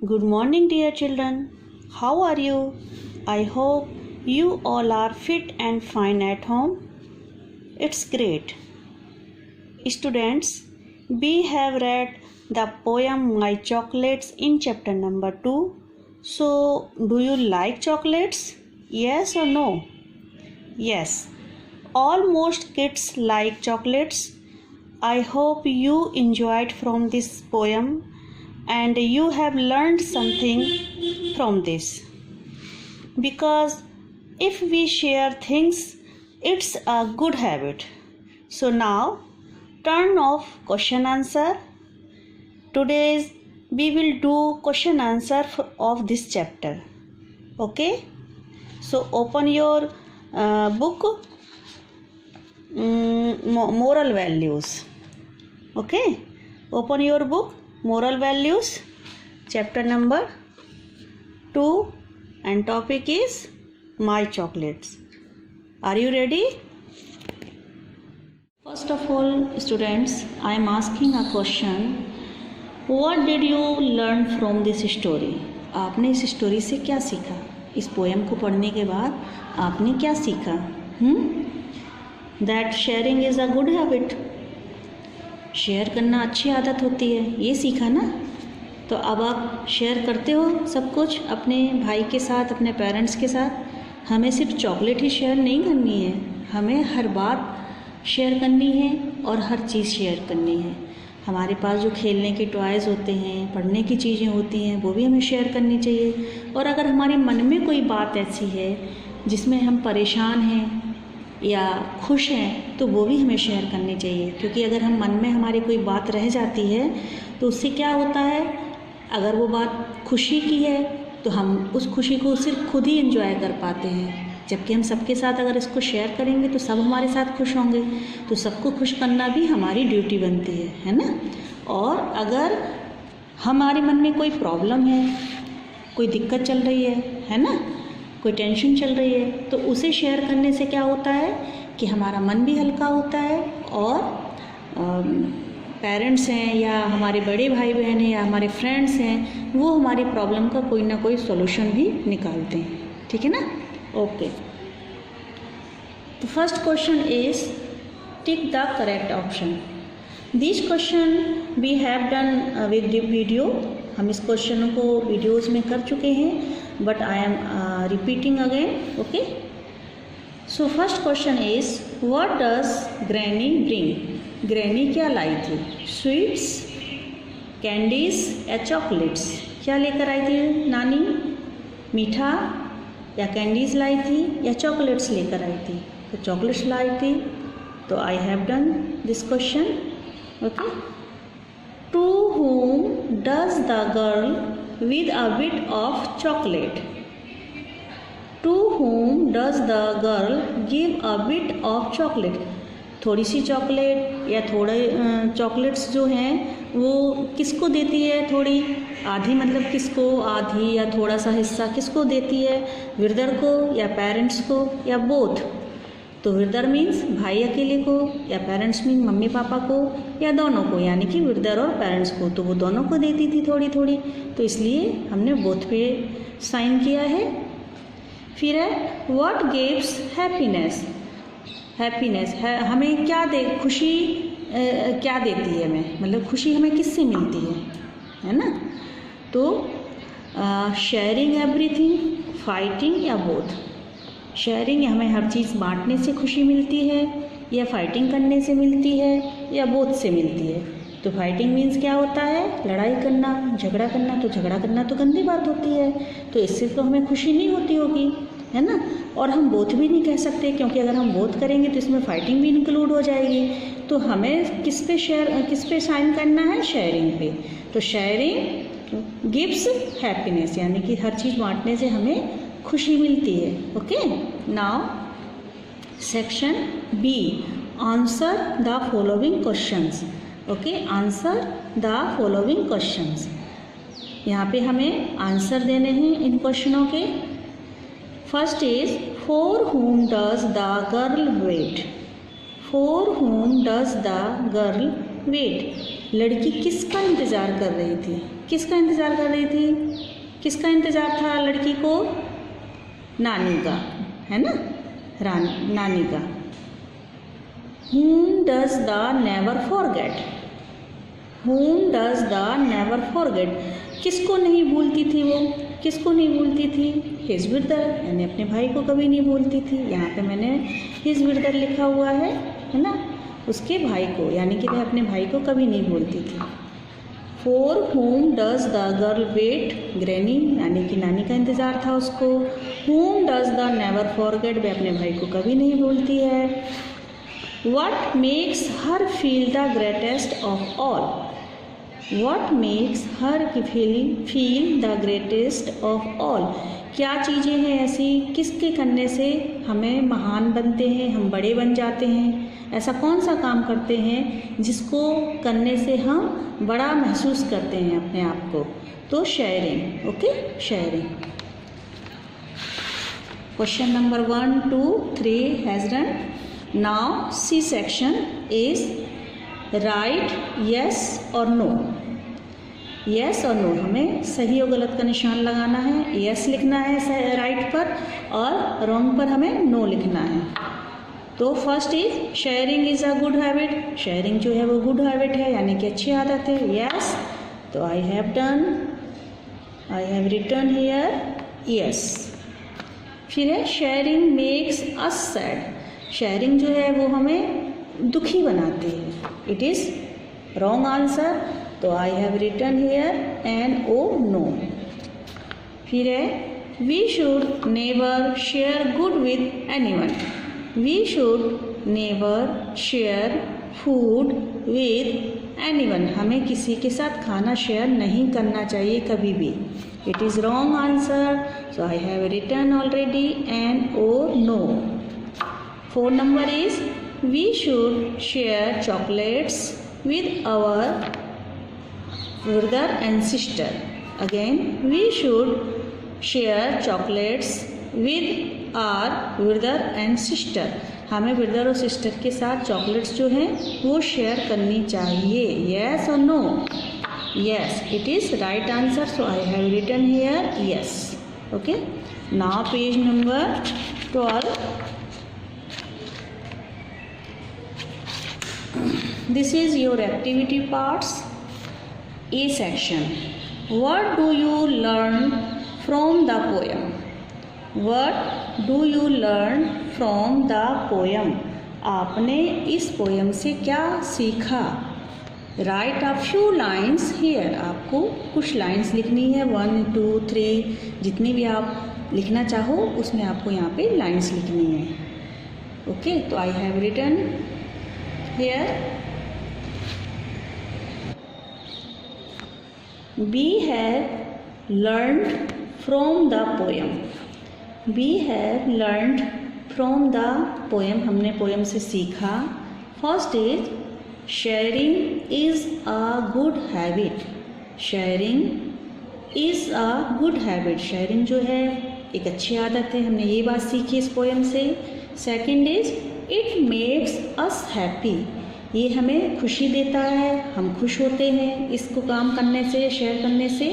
Good morning, dear children. How are you? I hope you all are fit and fine at home. It's great. Students, we have read the poem My Chocolates in chapter number 2. So, do you like chocolates? Yes or no? Yes. Almost kids like chocolates. I hope you enjoyed from this poem and you have learned something from this. Because if we share things, it's a good habit. So now, turn off question answer. Today we will do question answer of this chapter. Okay? So open your book Moral Values. Okay? Open your book Moral Values, chapter number 2, and topic is My Chocolates. Are you ready? First of all, students, I am asking a question. What did you learn from this story? आपने इस story से क्या सीखा? इस poem को पढ़ने के बाद आपने क्या सीखा? That sharing is a good habit. Share करना अच्छी आदत होती है, ये सीखा ना? तो अब आप शेयर करते हो सब कुछ अपने भाई के साथ, अपने पेरेंट्स के साथ. हमें सिर्फ चॉकलेट ही शेयर नहीं करनी है, हमें हर बात शेयर करनी है और हर चीज़ शेयर करनी है. हमारे पास जो खेलने के टॉयज़ होते हैं, पढ़ने की चीज़ें होती हैं, वो भी हमें शेयर करनी चाहिए. और अगर हमारे मन में कोई बात ऐसी है जिसमें हम परेशान हैं या खुश हैं, तो वो भी हमें शेयर करनी चाहिए. क्योंकि अगर हम मन में हमारी कोई बात रह जाती है तो उससे क्या होता है, अगर वो बात खुशी की है तो हम उस खुशी को सिर्फ खुद ही एंजॉय कर पाते हैं. जबकि हम सबके साथ अगर इसको शेयर करेंगे तो सब हमारे साथ खुश होंगे. तो सबको खुश करना भी हमारी ड्यूटी बनती है ना. और अगर हमारे मन में कोई प्रॉब्लम है, कोई दिक्कत चल रही है ना, कोई टेंशन चल रही है, तो उसे शेयर करने से क्या होता है कि हमारा मन भी हल्का होता है और पेरेंट्स हैं या हमारे बड़े भाई बहन हैं या हमारे फ्रेंड्स हैं, वो हमारी प्रॉब्लम का कोई ना कोई सॉल्यूशन भी निकालते हैं. ठीक है ना? Okay. The first question is tick the correct option. This question we have done with the video. हम इस क्वेश्चन को वीडियोज़ में कर चुके हैं, but I am repeating again. Okay. So first question is what does granny bring. Granny क्या लाई थी? स्वीट्स, कैंडीज या चॉकलेट्स? क्या लेकर आई थी नानी? मीठा या कैंडीज़ लाई थी या चॉकलेट्स लेकर आई थी? तो चॉकलेट्स लाई थी. तो I have done this question. Okay. To whom does the girl with a bit of chocolate? To whom does the girl give a bit of chocolate? थोड़ी सी चॉकलेट या थोड़े चॉकलेट्स जो हैं वो किसको देती है? थोड़ी आधी, मतलब किसको? आधी या थोड़ा सा हिस्सा किसको देती है? ब्रदर को या पेरेंट्स को या बोथ? तो ब्रदर मीन्स भाई अकेले को, या पेरेंट्स मीन मम्मी पापा को, या दोनों को, यानी कि ब्रदर और पेरेंट्स को. तो वो दोनों को देती थी थोड़ी थोड़ी, तो इसलिए हमने बोथ पे साइन किया है. फिर है व्हाट गिव्स हैप्पीनेस. हैप्पीनेस है हमें क्या दे, खुशी क्या देती है हमें, मतलब खुशी हमें किससे मिलती है ना? तो शेयरिंग एवरीथिंग, फाइटिंग या बोथ. शेयरिंग हमें हर चीज़ बांटने से खुशी मिलती है, या फाइटिंग करने से मिलती है, या बोथ से मिलती है. तो फाइटिंग मीन्स क्या होता है? लड़ाई करना, झगड़ा करना. तो झगड़ा करना तो गंदी बात होती है, तो इससे तो हमें खुशी नहीं होती होगी, है ना. और हम बोथ भी नहीं कह सकते, क्योंकि अगर हम बोथ करेंगे तो इसमें फाइटिंग भी इंक्लूड हो जाएगी. तो हमें किस पे साइन करना है? शेयरिंग पे. तो शेयरिंग गिव्स हैप्पीनेस, यानी कि हर चीज़ बांटने से हमें खुशी मिलती है. Okay. Now section B, answer the following questions. Okay. Answer the following questions. यहाँ पे हमें आंसर देने हैं इन क्वेश्चनों के. First is for whom does the girl wait. For whom does the girl wait. लड़की किसका इंतज़ार कर रही थी? किसका इंतज़ार कर रही थी? किसका इंतज़ार था लड़की को? नानी का, है ना, नानी का। Whom does the never forget? Whom does the never forget? किसको नहीं भूलती थी वो? किसको नहीं भूलती थी? His brother, यानी अपने भाई को कभी नहीं भूलती थी। यहाँ पे मैंने his brother लिखा हुआ है ना, उसके भाई को, यानी कि वह अपने भाई को कभी नहीं भूलती थी। For whom does the girl wait? Granny, यानी कि नानी का इंतज़ार था उसको। Whom does the never forget? वह अपने भाई को कभी नहीं भूलती है। What makes her feel the greatest of all? What makes her feel the greatest of all? क्या चीज़ें हैं ऐसी, किसके करने से हमें महान बनते हैं, हम बड़े बन जाते हैं? ऐसा कौन सा काम करते हैं जिसको करने से हम बड़ा महसूस करते हैं अपने आप को? तो sharing, okay, sharing. Question number 1, 2, 3 has run. Now C section is right yes और नो। यस और नो, हमें सही और गलत का निशान लगाना है। यस लिखना है राइट पर और रॉन्ग पर हमें नो लिखना है। तो first is sharing is a good habit. Sharing जो है वो गुड हैबिट है, यानी कि अच्छी आदत है। यस, तो I have done, I have written here yes. फिर है sharing makes us sad. Sharing जो है वो हमें दुखी बनाती है। इट इज़ रॉन्ग आंसर, तो I have written here N O no. फिर है we should never share good with anyone. We should never share food with anyone. हमें किसी के साथ खाना शेयर नहीं करना चाहिए कभी भी। It is wrong answer, so I have written already N O no. 4 number is we should share chocolates with our brother and sister. Again, we should share chocolates with our brother and sister. हमें brother और sister के साथ chocolates जो हैं वो share करनी चाहिए। Yes और no? Yes, it is right answer, so I have written here yes. Okay, now page number 12। This is your activity parts. A section. What do you learn from the poem? What do you learn from the poem? आपने इस poem से क्या सीखा? Write a few lines here. आपको कुछ lines लिखनी है, 1, 2, 3 जितनी भी आप लिखना चाहो उसमें आपको यहाँ पे लाइन्स लिखनी है। ओके, तो I have written here We have learned from the poem. We have learned from the poem. हमने पोएम से सीखा। First is sharing is a good habit. Sharing is a good habit. Sharing जो है एक अच्छी आदत है, हमने ये बात सीखी इस पोएम से। Second is it makes us happy. ये हमें खुशी देता है, हम खुश होते हैं इसको काम करने से, शेयर करने से।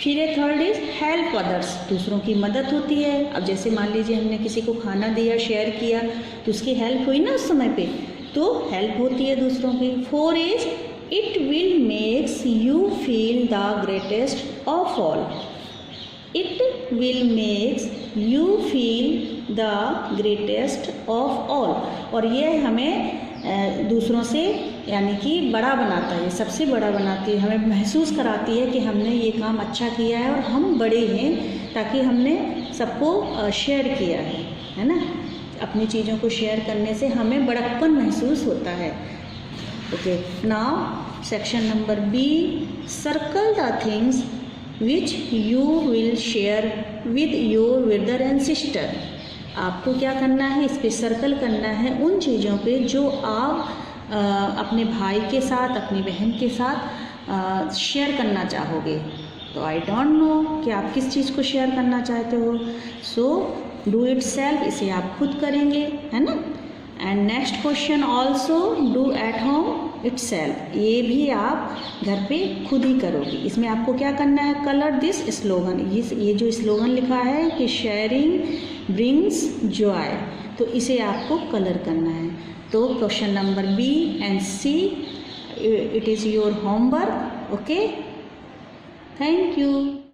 फिर है थर्ड इज हेल्प अदर्स। दूसरों की मदद होती है। अब जैसे मान लीजिए हमने किसी को खाना दिया, शेयर किया, तो उसकी हेल्प हुई ना उस समय पे, तो हेल्प होती है दूसरों की। 4 is it will makes you feel the greatest of all. It will makes you feel the greatest of all. और ये हमें दूसरों से यानी कि बड़ा बनाता है, सबसे बड़ा बनाती है, हमें महसूस कराती है कि हमने ये काम अच्छा किया है और हम बड़े हैं, ताकि हमने सबको शेयर किया है ना। अपनी चीज़ों को शेयर करने से हमें बड़प्पन महसूस होता है। Okay, now section number B, circle the things which you will share with your brother and sister. आपको क्या करना है, इस पे सर्कल करना है उन चीज़ों पे जो आप अपने भाई के साथ, अपनी बहन के साथ शेयर करना चाहोगे। तो आई डोंट नो कि आप किस चीज़ को शेयर करना चाहते हो। सो डू इट सेल्फ, इसे आप खुद करेंगे, है ना। And next question also do at home. itself, ये भी आप घर पे खुद ही करोगे। इसमें आपको क्या करना है, कलर दिस स्लोगन, ये जो स्लोगन लिखा है कि शेयरिंग ब्रिंग्स जॉय, तो इसे आपको कलर करना है। तो question number B and C, it is your homework. Okay, thank you.